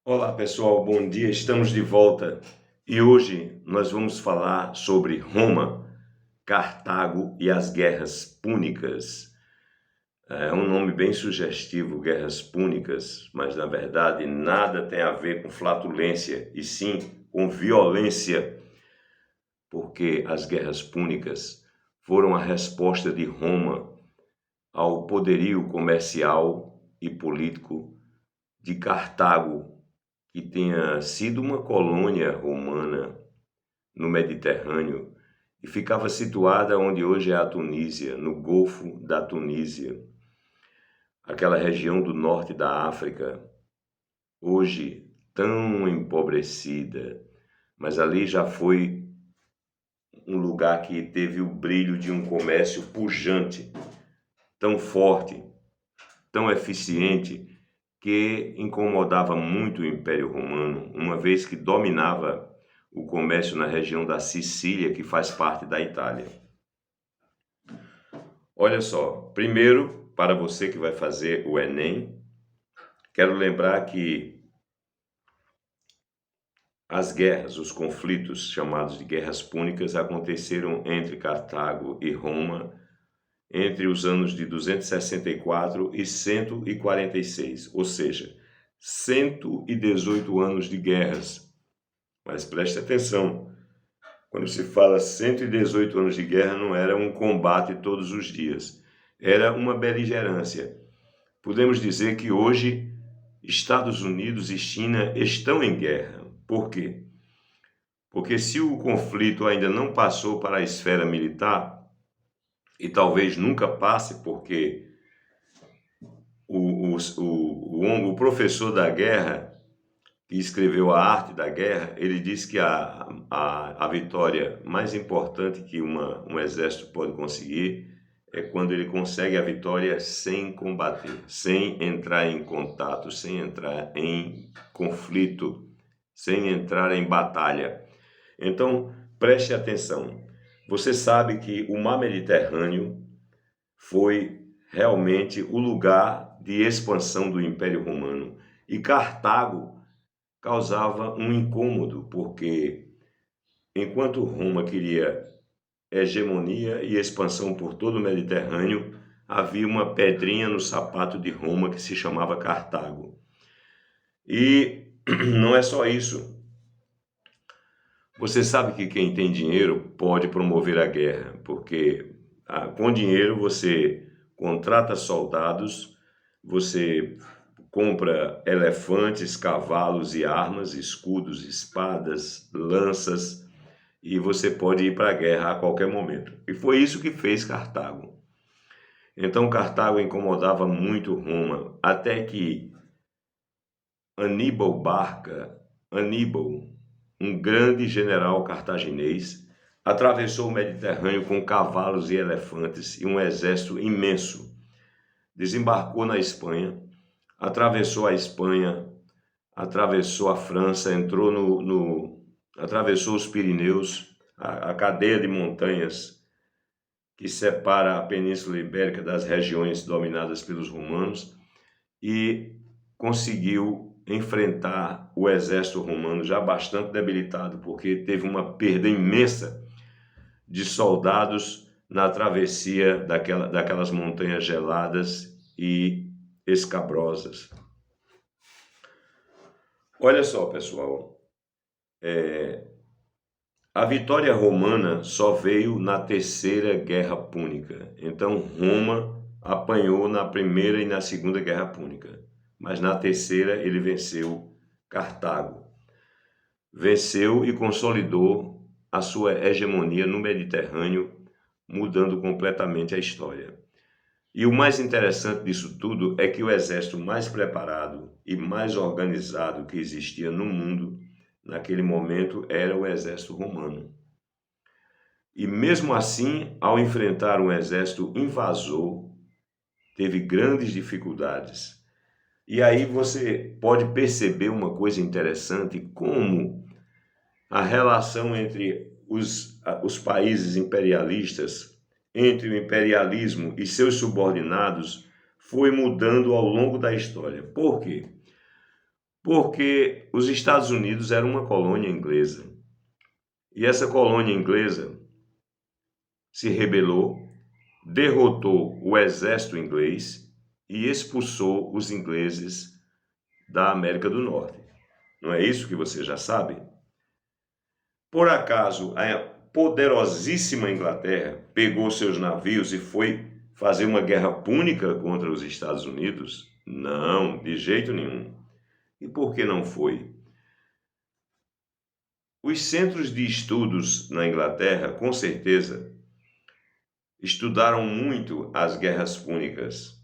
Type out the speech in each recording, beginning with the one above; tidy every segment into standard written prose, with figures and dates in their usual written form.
Olá pessoal, bom dia, estamos de volta e hoje nós vamos falar sobre Roma, Cartago e as Guerras Púnicas. É um nome bem sugestivo, Guerras Púnicas, mas na verdade nada tem a ver com flatulência e sim com violência, porque as Guerras Púnicas foram a resposta de Roma ao poderio comercial e político de Cartago, que tenha sido uma colônia romana no Mediterrâneo e ficava situada onde hoje é a Tunísia, no Golfo da Tunísia, aquela região do norte da África, hoje tão empobrecida, mas ali já foi um lugar que teve o brilho de um comércio pujante, tão forte, tão eficiente, que incomodava muito o Império Romano, uma vez que dominava o comércio na região da Sicília, que faz parte da Itália. Olha só, primeiro, para você que vai fazer o Enem, quero lembrar que as guerras, os conflitos chamados de guerras púnicas aconteceram entre Cartago e Roma entre os anos de 264 e 146, ou seja, 118 anos de guerras. Mas preste atenção, quando se fala 118 anos de guerra, não era um combate todos os dias, era uma beligerância. Podemos dizer que hoje Estados Unidos e China estão em guerra. Por quê? Porque se o conflito ainda não passou para a esfera militar, e talvez nunca passe, porque o professor da guerra, que escreveu A Arte da Guerra, ele diz que a vitória mais importante que um exército pode conseguir é quando ele consegue a vitória sem combater, sem entrar em contato, sem entrar em conflito, sem entrar em batalha. Então, preste atenção. Você sabe que o mar Mediterrâneo foi realmente o lugar de expansão do Império Romano. E Cartago causava um incômodo, porque enquanto Roma queria hegemonia e expansão por todo o Mediterrâneo, havia uma pedrinha no sapato de Roma que se chamava Cartago. E não é só isso. Você sabe que quem tem dinheiro pode promover a guerra, porque com dinheiro você contrata soldados, você compra elefantes, cavalos e armas, escudos, espadas, lanças, e você pode ir para a guerra a qualquer momento. E foi isso que fez Cartago. Então Cartago incomodava muito Roma, até que Aníbal, um grande general cartaginês, atravessou o Mediterrâneo com cavalos e elefantes e um exército imenso. Desembarcou na Espanha, atravessou a Espanha, atravessou a França, atravessou os Pirineus, a cadeia de montanhas que separa a Península Ibérica das regiões dominadas pelos romanos, e conseguiu enfrentar o exército romano já bastante debilitado, porque teve uma perda imensa de soldados na travessia daquelas montanhas geladas e escabrosas. Olha só, pessoal, a vitória romana só veio na Terceira Guerra Púnica. Então Roma apanhou na Primeira e na Segunda Guerra Púnica, mas na Terceira ele venceu Cartago. Venceu e consolidou a sua hegemonia no Mediterrâneo, mudando completamente a história. E o mais interessante disso tudo é que o exército mais preparado e mais organizado que existia no mundo naquele momento era o exército romano. E mesmo assim, ao enfrentar um exército invasor, teve grandes dificuldades. E aí você pode perceber uma coisa interessante, como a relação entre os países imperialistas, entre o imperialismo e seus subordinados, foi mudando ao longo da história. Por quê? Porque os Estados Unidos eram uma colônia inglesa. E essa colônia inglesa se rebelou, derrotou o exército inglês e expulsou os ingleses da América do Norte. Não é isso que você já sabe? Por acaso, a poderosíssima Inglaterra pegou seus navios e foi fazer uma guerra púnica contra os Estados Unidos? Não, de jeito nenhum. E por que não foi? Os centros de estudos na Inglaterra, com certeza, estudaram muito as guerras púnicas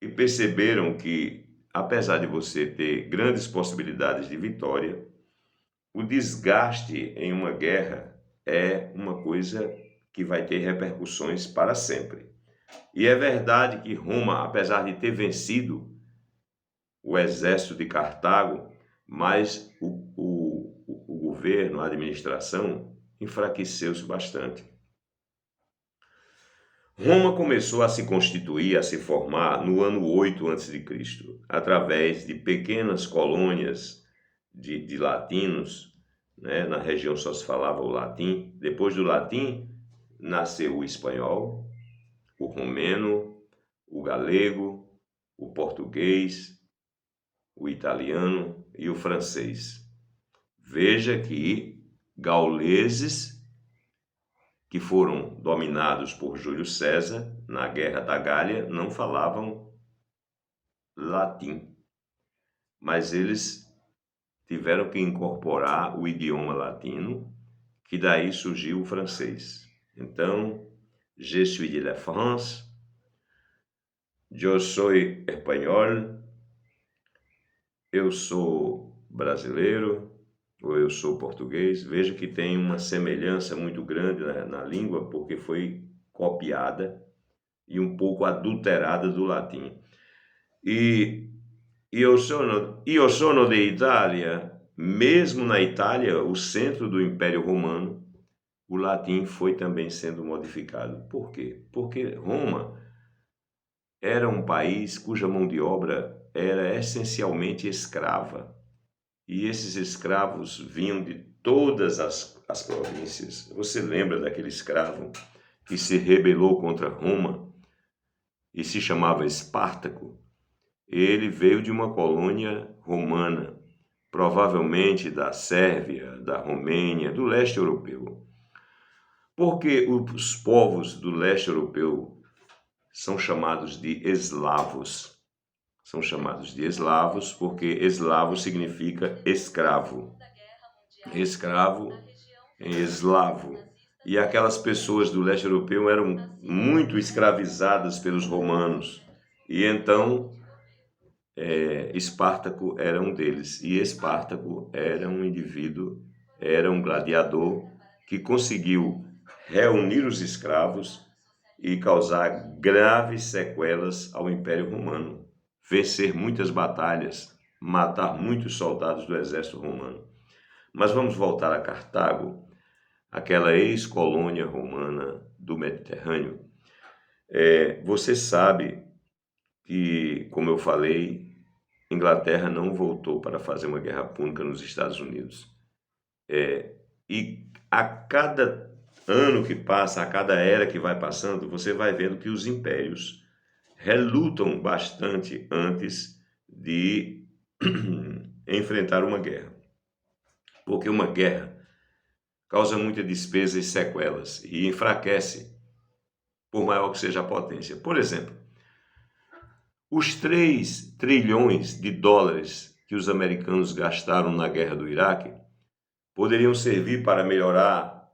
e perceberam que, apesar de você ter grandes possibilidades de vitória, o desgaste em uma guerra é uma coisa que vai ter repercussões para sempre. E é verdade que Roma, apesar de ter vencido o exército de Cartago, mas o governo, a administração, enfraqueceu-se bastante. Roma começou a se constituir, a se formar no ano 8 a.C., através de pequenas colônias de latinos, né? Na região só se falava o latim. Depois do latim, nasceu o espanhol, o romeno, o galego, o português, o italiano e o francês. Veja que gauleses que foram dominados por Júlio César na Guerra da Gália não falavam latim, mas eles tiveram que incorporar o idioma latino, que daí surgiu o francês. Então, je suis de la France, eu sou espanhol, eu sou brasileiro, ou eu sou português. Veja que tem uma semelhança muito grande na língua, porque foi copiada e um pouco adulterada do latim. E io sono de Itália. Mesmo na Itália, o centro do Império Romano, o latim foi também sendo modificado. Por quê? Porque Roma era um país cuja mão de obra era essencialmente escrava. E esses escravos vinham de todas as províncias. Você lembra daquele escravo que se rebelou contra Roma e se chamava Espartaco? Ele veio de uma colônia romana, provavelmente da Sérvia, da Romênia, do leste europeu. Porque os povos do leste europeu são chamados de eslavos. São chamados de eslavos porque eslavo significa escravo. Escravo em eslavo. E aquelas pessoas do leste europeu eram muito escravizadas pelos romanos. E então Espartaco era um deles. E Espartaco era um indivíduo, era um gladiador que conseguiu reunir os escravos e causar graves sequelas ao Império Romano. Vencer muitas batalhas, matar muitos soldados do exército romano. Mas vamos voltar a Cartago, aquela ex-colônia romana do Mediterrâneo. Você sabe que, como eu falei, Inglaterra não voltou para fazer uma guerra púnica nos Estados Unidos. E a cada ano que passa, a cada era que vai passando, você vai vendo que os impérios relutam bastante antes de enfrentar uma guerra. Porque uma guerra causa muita despesa e sequelas e enfraquece, por maior que seja a potência. Por exemplo, os 3 trilhões de dólares que os americanos gastaram na guerra do Iraque poderiam servir para melhorar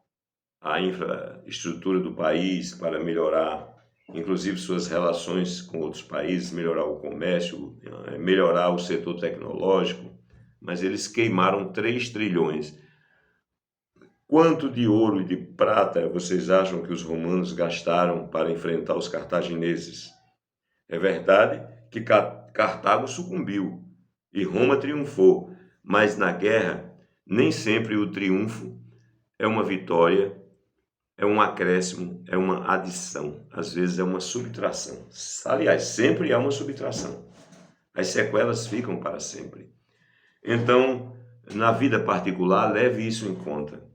a infraestrutura do país, para melhorar inclusive suas relações com outros países, melhorar o comércio, melhorar o setor tecnológico, mas eles queimaram 3 trilhões. Quanto de ouro e de prata vocês acham que os romanos gastaram para enfrentar os cartagineses? É verdade que Cartago sucumbiu e Roma triunfou, mas na guerra nem sempre o triunfo é uma vitória, é um acréscimo, é uma adição, às vezes é uma subtração. Aliás, sempre há uma subtração. As sequelas ficam para sempre. Então, na vida particular, leve isso em conta.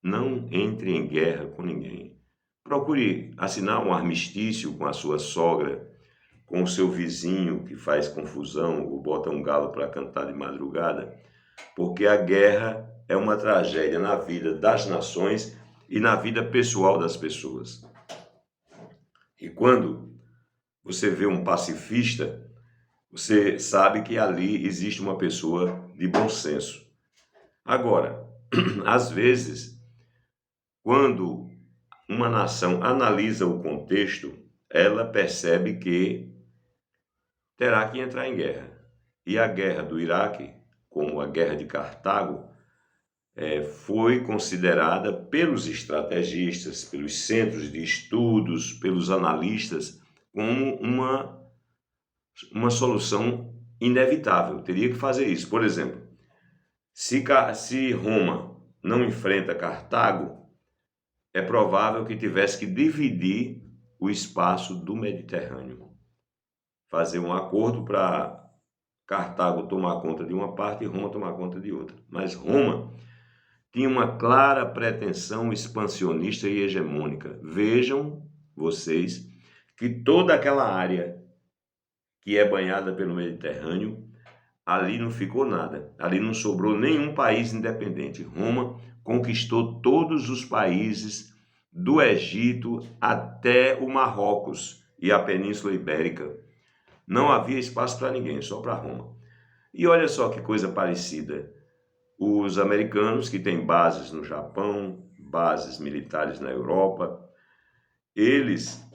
Não entre em guerra com ninguém. Procure assinar um armistício com a sua sogra, com o seu vizinho que faz confusão ou bota um galo para cantar de madrugada, porque a guerra é uma tragédia na vida das nações e na vida pessoal das pessoas. E quando você vê um pacifista, você sabe que ali existe uma pessoa de bom senso. Agora, às vezes, quando uma nação analisa o contexto, ela percebe que terá que entrar em guerra. E a guerra do Iraque, como a guerra de Cartago, foi considerada pelos estrategistas, pelos centros de estudos, pelos analistas, como uma solução inevitável. Teria que fazer isso. Por exemplo, se Roma não enfrenta Cartago, é provável que tivesse que dividir o espaço do Mediterrâneo. Fazer um acordo para Cartago tomar conta de uma parte e Roma tomar conta de outra. Mas Roma tinha uma clara pretensão expansionista e hegemônica. Vejam vocês que toda aquela área que é banhada pelo Mediterrâneo, ali não ficou nada. Ali não sobrou nenhum país independente. Roma conquistou todos os países do Egito até o Marrocos e a Península Ibérica. Não havia espaço para ninguém, só para Roma. E olha só que coisa parecida. Os americanos, que têm bases no Japão, bases militares na Europa, eles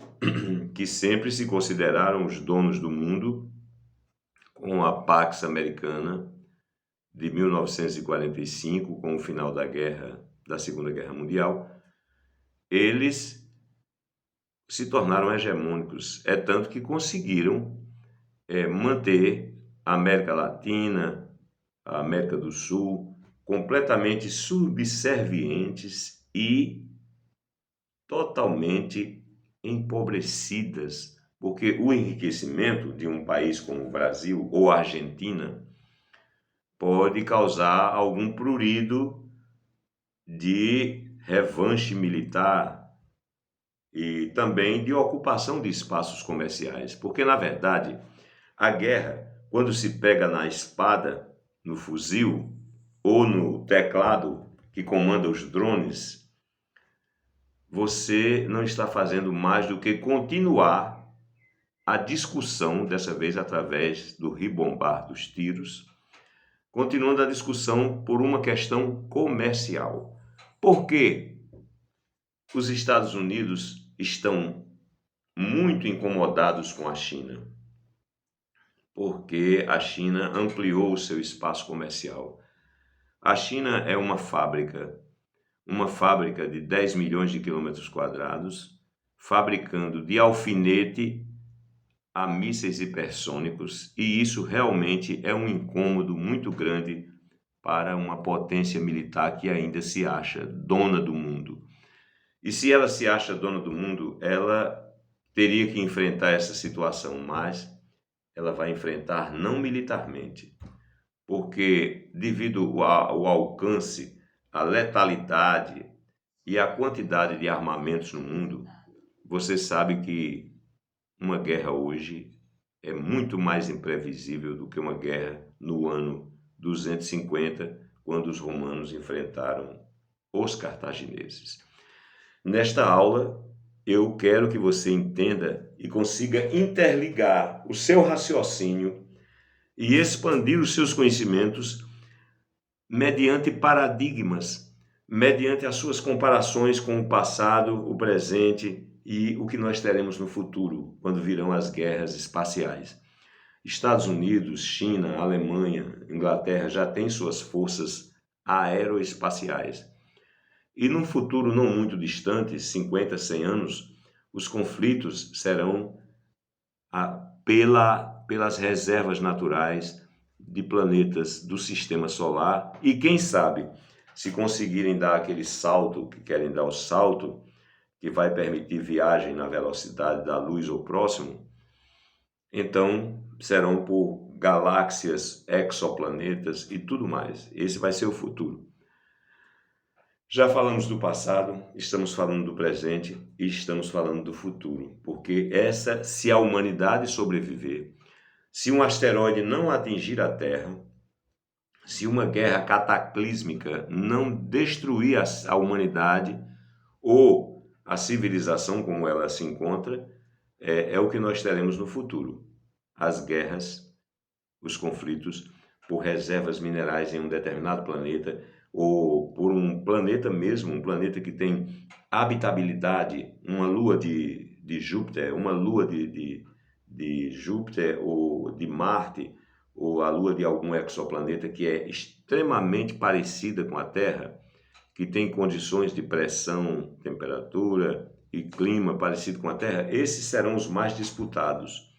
que sempre se consideraram os donos do mundo, com a Pax Americana de 1945, com o final da Segunda Guerra Mundial, eles se tornaram hegemônicos. É tanto que conseguiram manter a América Latina, a América do Sul, completamente subservientes e totalmente empobrecidas, porque o enriquecimento de um país como o Brasil ou a Argentina pode causar algum prurido de revanche militar e também de ocupação de espaços comerciais, porque na verdade a guerra, quando se pega na espada, no fuzil ou no teclado que comanda os drones, você não está fazendo mais do que continuar a discussão, dessa vez através do ribombar dos tiros, continuando a discussão por uma questão comercial. Por que os Estados Unidos estão muito incomodados com a China? Porque a China ampliou o seu espaço comercial. A China é uma fábrica de 10 milhões de quilômetros quadrados, fabricando de alfinete a mísseis hipersônicos, e isso realmente é um incômodo muito grande para uma potência militar que ainda se acha dona do mundo. E se ela se acha dona do mundo, ela teria que enfrentar essa situação, mas ela vai enfrentar não militarmente, porque devido ao alcance, à letalidade e à quantidade de armamentos no mundo, você sabe que uma guerra hoje é muito mais imprevisível do que uma guerra no ano 250, quando os romanos enfrentaram os cartagineses. Nesta aula, eu quero que você entenda e consiga interligar o seu raciocínio e expandir os seus conhecimentos mediante paradigmas, mediante as suas comparações com o passado, o presente e o que nós teremos no futuro, quando virão as guerras espaciais. Estados Unidos, China, Alemanha, Inglaterra já têm suas forças aeroespaciais. E num futuro não muito distante, 50, 100 anos, os conflitos serão pelas reservas naturais de planetas do sistema solar e quem sabe, se conseguirem dar aquele salto, que querem dar o salto, que vai permitir viagem na velocidade da luz ou próximo, então serão por galáxias, exoplanetas e tudo mais. Esse vai ser o futuro. Já falamos do passado, estamos falando do presente e estamos falando do futuro, porque se a humanidade sobreviver, se um asteroide não atingir a Terra, se uma guerra cataclísmica não destruir a humanidade ou a civilização como ela se encontra, é o que nós teremos no futuro. As guerras, os conflitos por reservas minerais em um determinado planeta, ou por um planeta mesmo, um planeta que tem habitabilidade, uma lua de Júpiter, uma lua de Júpiter ou de Marte, ou a lua de algum exoplaneta que é extremamente parecida com a Terra, que tem condições de pressão, temperatura e clima parecido com a Terra, esses serão os mais disputados.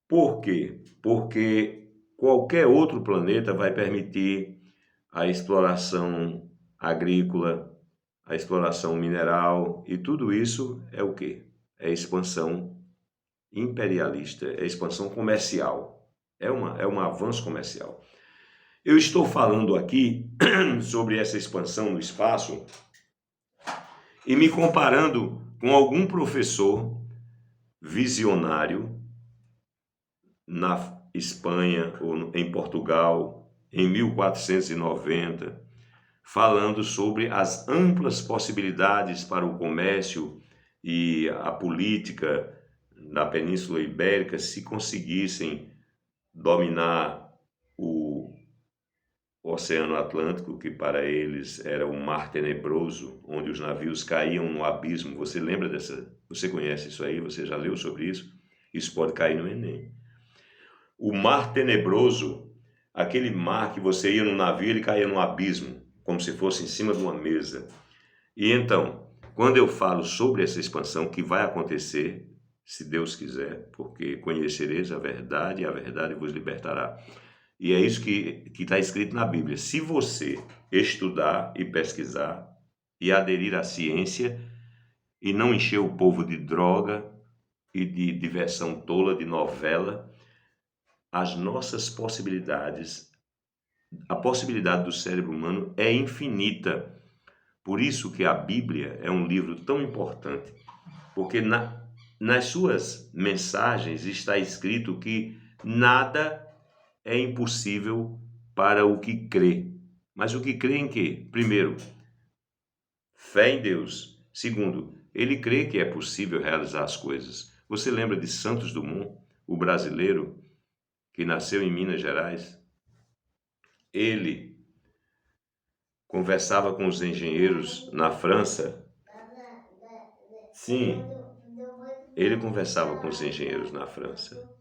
Por quê? Porque qualquer outro planeta vai permitir a exploração agrícola, a exploração mineral, e tudo isso é o quê? É expansão imperialista, é expansão comercial, é um avanço comercial. Eu estou falando aqui sobre essa expansão no espaço e me comparando com algum professor visionário na Espanha ou em Portugal, em 1490, falando sobre as amplas possibilidades para o comércio e a política na Península Ibérica se conseguissem dominar o Oceano Atlântico, que para eles era um mar tenebroso, onde os navios caíam no abismo. Você lembra dessa? Você conhece isso aí? Você já leu sobre isso? Isso pode cair no Enem. O mar tenebroso, aquele mar que você ia no navio, ele caía no abismo, como se fosse em cima de uma mesa. E então, quando eu falo sobre essa expansão que vai acontecer, se Deus quiser, porque conhecereis a verdade e a verdade vos libertará. E é isso que está escrito na Bíblia. Se você estudar e pesquisar e aderir à ciência e não encher o povo de droga e de diversão tola, de novela, as nossas possibilidades, a possibilidade do cérebro humano é infinita. Por isso que a Bíblia é um livro tão importante, porque nas suas mensagens está escrito que nada é impossível para o que crê. Mas o que crê em quê? Primeiro, fé em Deus. Segundo, ele crê que é possível realizar as coisas. Você lembra de Santos Dumont, o brasileiro que nasceu em Minas Gerais? Ele conversava com os engenheiros na França. Sim, ele conversava com os engenheiros na França.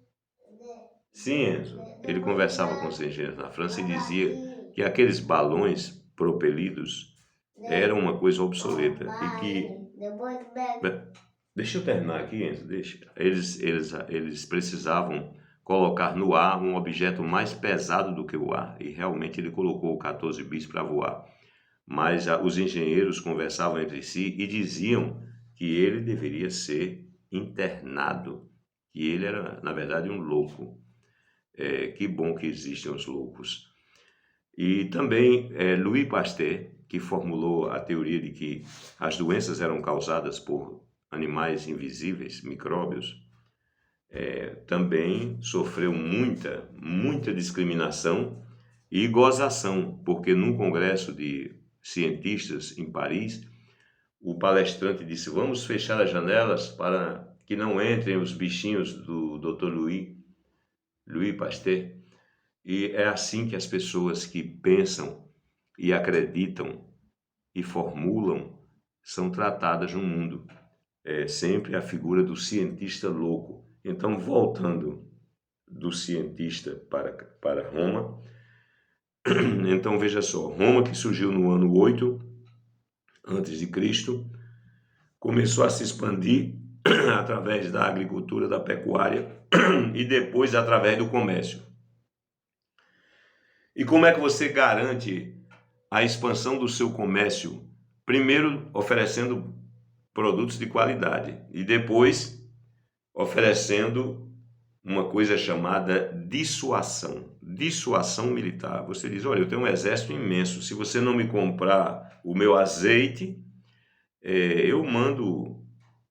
Sim, Enzo, ele conversava com os engenheiros na França e dizia que aqueles balões propelidos eram uma coisa obsoleta e que... Deixa eu terminar aqui, Enzo, deixa. Eles precisavam colocar no ar um objeto mais pesado do que o ar, e realmente ele colocou o 14 bis para voar. Mas os engenheiros conversavam entre si e diziam que ele deveria ser internado, que ele era, na verdade, um louco. Que bom que existem os loucos. E também Louis Pasteur, que formulou a teoria de que as doenças eram causadas por animais invisíveis, micróbios, também sofreu muita discriminação e gozação, porque num congresso de cientistas em Paris, o palestrante disse: vamos fechar as janelas para que não entrem os bichinhos do Dr. Louis Pasteur. E é assim que as pessoas que pensam e acreditam e formulam são tratadas no mundo. É sempre a figura do cientista louco. Então, voltando do cientista para Roma, então veja só, Roma, que surgiu no ano 8 a.C., começou a se expandir através da agricultura, da pecuária e depois através do comércio. E como é que você garante a expansão do seu comércio? Primeiro, oferecendo produtos de qualidade e depois oferecendo uma coisa chamada dissuasão militar. Você diz, olha, eu tenho um exército imenso, se você não me comprar o meu azeite, eu mando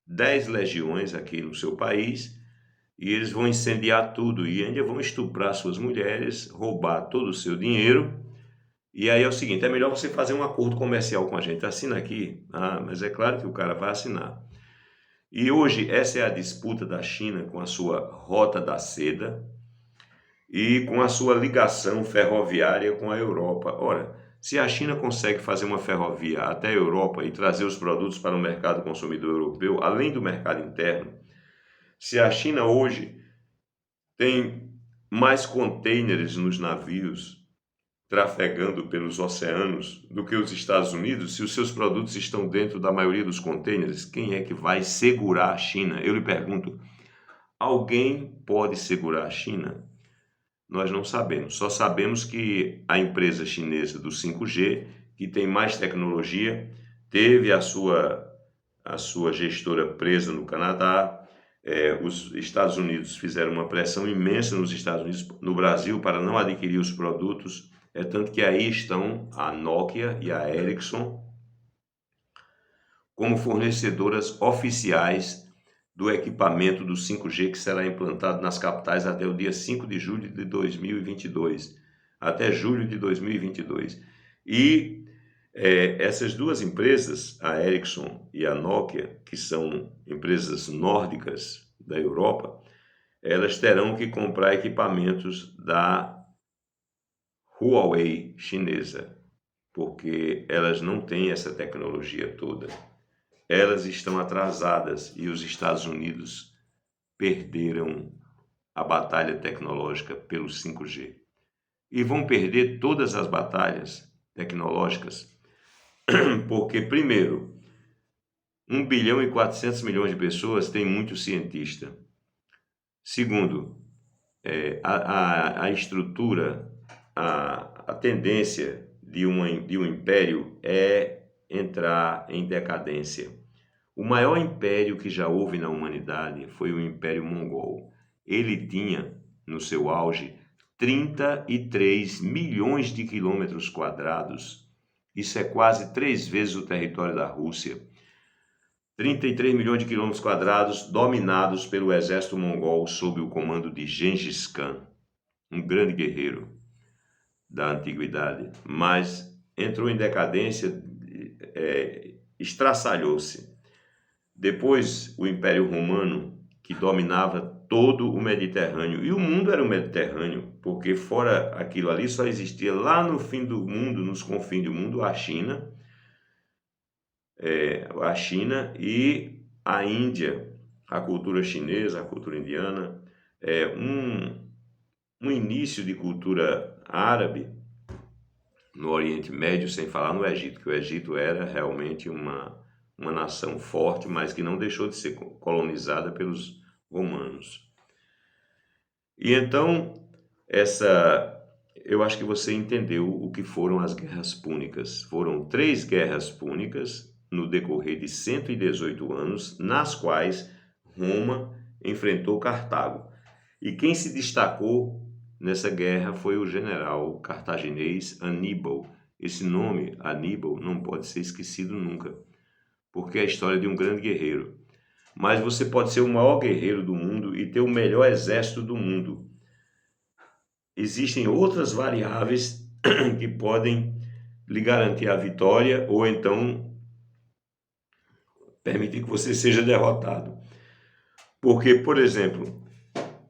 10 legiões aqui no seu país e eles vão incendiar tudo e ainda vão estuprar suas mulheres, roubar todo o seu dinheiro. E aí é o seguinte, é melhor você fazer um acordo comercial com a gente, assina aqui. Ah, mas é claro que o cara vai assinar. E hoje essa é a disputa da China com a sua Rota da Seda e com a sua ligação ferroviária com a Europa. Ora, se a China consegue fazer uma ferrovia até a Europa e trazer os produtos para o mercado consumidor europeu, além do mercado interno, se a China hoje tem mais contêineres nos navios trafegando pelos oceanos do que os Estados Unidos, se os seus produtos estão dentro da maioria dos contêineres, quem é que vai segurar a China? Eu lhe pergunto, alguém pode segurar a China? Nós não sabemos, só sabemos que a empresa chinesa do 5G, que tem mais tecnologia, teve a sua gestora presa no Canadá. Os Estados Unidos fizeram uma pressão imensa no Brasil para não adquirir os produtos. Tanto que aí estão a Nokia e a Ericsson como fornecedoras oficiais do equipamento do 5G que será implantado nas capitais até o dia 5 de julho de 2022, até julho de 2022. E essas duas empresas, a Ericsson e a Nokia, que são empresas nórdicas da Europa, elas terão que comprar equipamentos da Huawei chinesa, porque elas não têm essa tecnologia toda. Elas estão atrasadas e os Estados Unidos perderam a batalha tecnológica pelo 5G. E vão perder todas as batalhas tecnológicas, porque, primeiro, 1 bilhão e 400 milhões de pessoas tem muito cientista. Segundo, a estrutura, a tendência de um império é entrar em decadência. O maior império que já houve na humanidade foi o Império Mongol. Ele tinha, no seu auge, 33 milhões de quilômetros quadrados. Isso é quase 3 vezes o território da Rússia. 33 milhões de quilômetros quadrados dominados pelo exército mongol sob o comando de Gengis Khan, um grande guerreiro da antiguidade, mas entrou em decadência, estraçalhou-se. Depois, o Império Romano, que dominava todo o Mediterrâneo, e o mundo era o Mediterrâneo, porque fora aquilo ali só existia lá no fim do mundo, nos confins do mundo, a China e a Índia, a cultura chinesa, a cultura indiana, um início de cultura árabe no Oriente Médio, sem falar no Egito, que o Egito era realmente uma nação forte, mas que não deixou de ser colonizada pelos romanos. E então, eu acho que você entendeu o que foram as guerras púnicas. Foram 3 guerras púnicas no decorrer de 118 anos, nas quais Roma enfrentou Cartago. E quem se destacou nessa guerra foi o general cartaginês Aníbal. Esse nome, Aníbal, não pode ser esquecido nunca, porque é a história de um grande guerreiro. Mas você pode ser o maior guerreiro do mundo e ter o melhor exército do mundo. Existem outras variáveis que podem lhe garantir a vitória ou então permitir que você seja derrotado. Porque, por exemplo,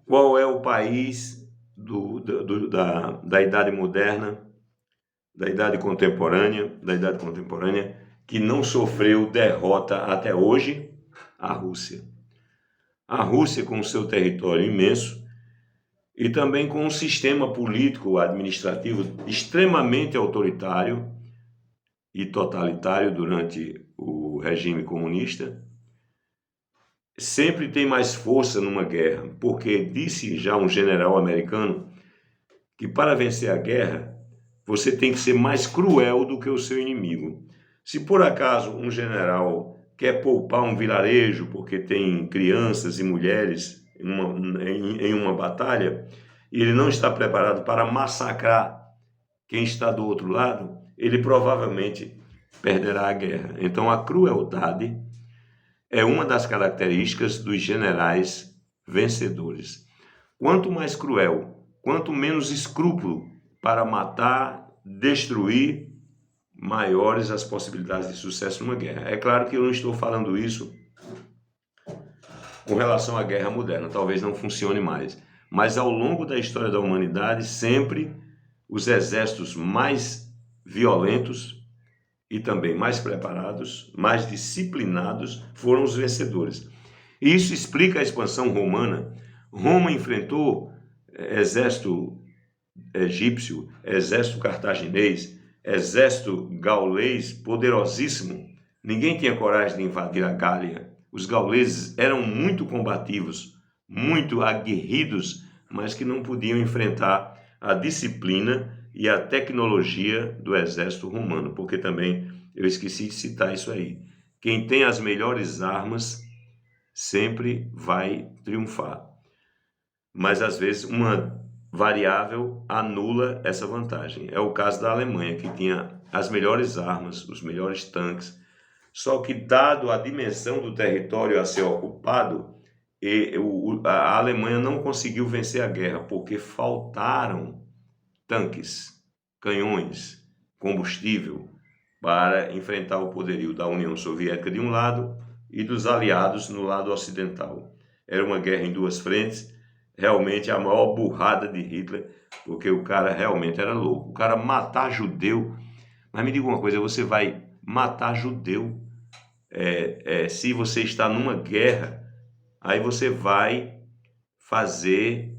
qual é o país da Idade Moderna, da Idade Contemporânea, que não sofreu derrota até hoje? A Rússia. A Rússia, com o seu território imenso e também com um sistema político administrativo extremamente autoritário e totalitário durante o regime comunista, sempre tem mais força numa guerra, porque disse já um general americano que para vencer a guerra você tem que ser mais cruel do que o seu inimigo. Se por acaso um general quer poupar um vilarejo porque tem crianças e mulheres em uma batalha, e ele não está preparado para massacrar quem está do outro lado, ele provavelmente perderá a guerra. Então a crueldade é uma das características dos generais vencedores. Quanto mais cruel, quanto menos escrúpulo para matar, destruir, maiores as possibilidades de sucesso numa guerra. É claro que eu não estou falando isso com relação à guerra moderna, talvez não funcione mais. Mas ao longo da história da humanidade, sempre os exércitos mais violentos e também mais preparados, mais disciplinados, foram os vencedores. E isso explica a expansão romana. Roma enfrentou exército egípcio, exército cartaginês, exército gaulês poderosíssimo. Ninguém tinha coragem de invadir a Gália. Os gauleses eram muito combativos, muito aguerridos, mas que não podiam enfrentar a disciplina e a tecnologia do exército romano, porque também eu esqueci de citar isso aí. Quem tem as melhores armas sempre vai triunfar. Mas às vezes uma variável anula essa vantagem. É o caso da Alemanha, que tinha as melhores armas, os melhores tanques, só que dado a dimensão do território a ser ocupado, a Alemanha não conseguiu vencer a guerra, porque faltaram tanques, canhões, combustível para enfrentar o poderio da União Soviética de um lado e dos aliados no lado ocidental. Era uma guerra em duas frentes, realmente a maior burrada de Hitler, porque o cara realmente era louco. O cara matar judeu, mas me diga uma coisa, você vai matar judeu se você está numa guerra, aí você vai fazer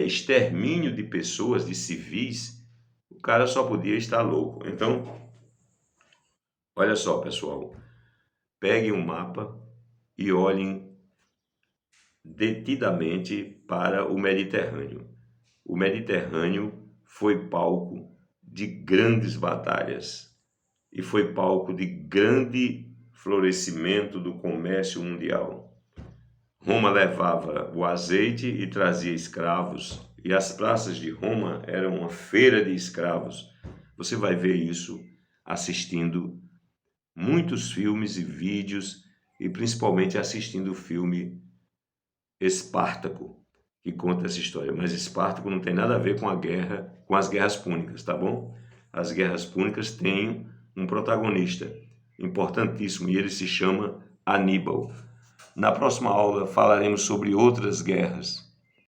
extermínio de pessoas, de civis, o cara só podia estar louco. Então, olha só, pessoal, peguem um mapa e olhem detidamente para o Mediterrâneo. O Mediterrâneo foi palco de grandes batalhas e foi palco de grande florescimento do comércio mundial. Roma levava o azeite e trazia escravos, e as praças de Roma eram uma feira de escravos. Você vai ver isso assistindo muitos filmes e vídeos, e principalmente assistindo o filme Espartaco, que conta essa história. Mas Espartaco não tem nada a ver com a guerra, com as guerras púnicas, tá bom? As guerras púnicas têm um protagonista importantíssimo e ele se chama Aníbal. Na próxima aula falaremos sobre outras guerras.